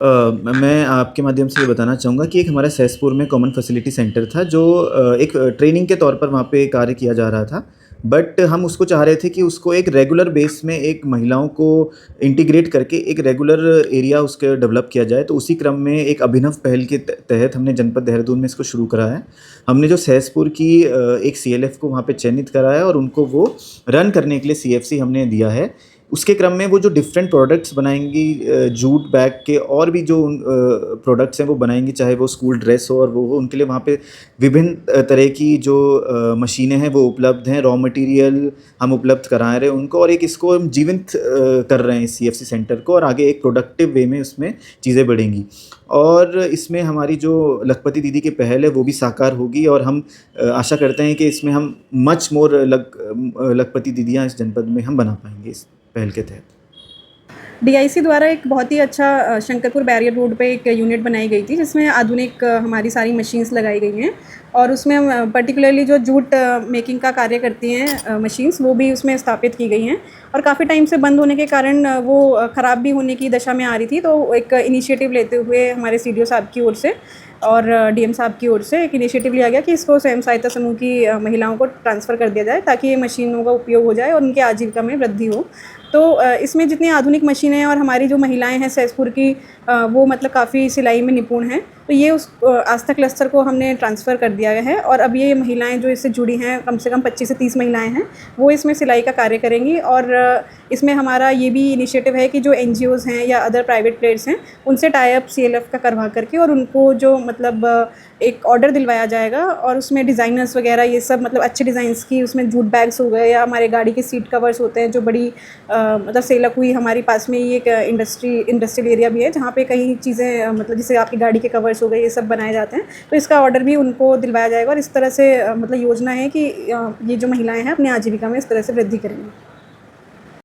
मैं आपके माध्यम से ये बताना चाहूँगा कि एक हमारा सहसपुर में कॉमन फैसिलिटी सेंटर था जो एक ट्रेनिंग के तौर पर वहाँ पे कार्य किया जा रहा था। बट हम उसको चाह रहे थे कि उसको एक रेगुलर बेस में एक महिलाओं को इंटीग्रेट करके एक रेगुलर एरिया उसका डेवलप किया जाए। तो उसी क्रम में एक अभिनव पहल के तहत हमने जनपद देहरादून में इसको शुरू करा है। हमने जो सहसपुर की एक सीएलएफ को वहाँ पे चयनित करा है और उनको वो रन करने के लिए सीएफसी हमने दिया है। उसके क्रम में वो जो डिफरेंट प्रोडक्ट्स बनाएँगी जूट बैग के और भी जो प्रोडक्ट्स हैं वो बनाएँगी, चाहे वो स्कूल ड्रेस हो और वो हो, उनके लिए वहाँ पे विभिन्न तरह की जो मशीनें हैं वो उपलब्ध हैं, रॉ मटेरियल हम उपलब्ध करा रहे हैं उनको और एक इसको हम जीवंत कर रहे हैं इस सीएफसी सेंटर को और आगे एक प्रोडक्टिव वे में उसमें चीज़ें बढ़ेंगी। और इसमें हमारी जो लखपति दीदी की पहल है वो भी साकार होगी और हम आशा करते हैं कि इसमें हम मच मोर लखपति दीदियाँ इस जनपद में हम बना पाएँगे इस पहल के तहत। डीआईसी द्वारा एक बहुत ही अच्छा शंकरपुर बैरियर रोड पे एक यूनिट बनाई गई थी जिसमें आधुनिक हमारी सारी मशीन्स लगाई गई हैं और उसमें पर्टिकुलरली जो जूट मेकिंग का कार्य करती हैं मशीन्स वो भी उसमें स्थापित की गई हैं और काफ़ी टाइम से बंद होने के कारण वो ख़राब भी होने की दशा में आ रही थी। तो एक इनिशिएटिव लेते हुए हमारे सीडीओ साहब की ओर से और डीएम साहब की ओर से एक इनिशिएटिव लिया गया कि इसको स्वयं सहायता समूह की महिलाओं को ट्रांसफ़र कर दिया जाए ताकि ये मशीनों का उपयोग हो जाए और उनकी आजीविका में वृद्धि हो। तो इसमें जितनी आधुनिक मशीनें हैं और हमारी जो महिलाएं हैं सहसपुर की वो मतलब काफ़ी सिलाई में निपुण हैं। तो ये उस आस्था क्लस्टर को हमने ट्रांसफ़र कर दिया गया है और अब ये महिलाएं जो इससे जुड़ी हैं कम से कम 25 से 30 महिलाएं हैं वो इसमें सिलाई का कार्य करेंगी। और इसमें हमारा ये भी इनिशिएटिव है कि जो एनजीओज़ हैं या अदर प्राइवेट प्लेयर्स हैं उनसे टाई अप सीएलएफ का करवा करके और उनको जो मतलब एक ऑर्डर दिलवाया जाएगा और उसमें डिज़ाइनर्स वगैरह ये सब मतलब अच्छे डिज़ाइंस की उसमें जूट बैग्स हो गए या हमारे गाड़ी के सीट कवर्स होते हैं जो बड़ी मतलब सेलक हुई हमारी पास में ही एक इंडस्ट्रियल एरिया भी है जहाँ पे कई चीज़ें मतलब जैसे आपकी गाड़ी के कवर्स हो गए ये सब बनाए जाते हैं। तो इसका ऑर्डर भी उनको दिलवाया जाएगा और इस तरह से मतलब योजना है कि ये जो महिलाएं हैं अपनी आजीविका में इस तरह से वृद्धि करेंगी।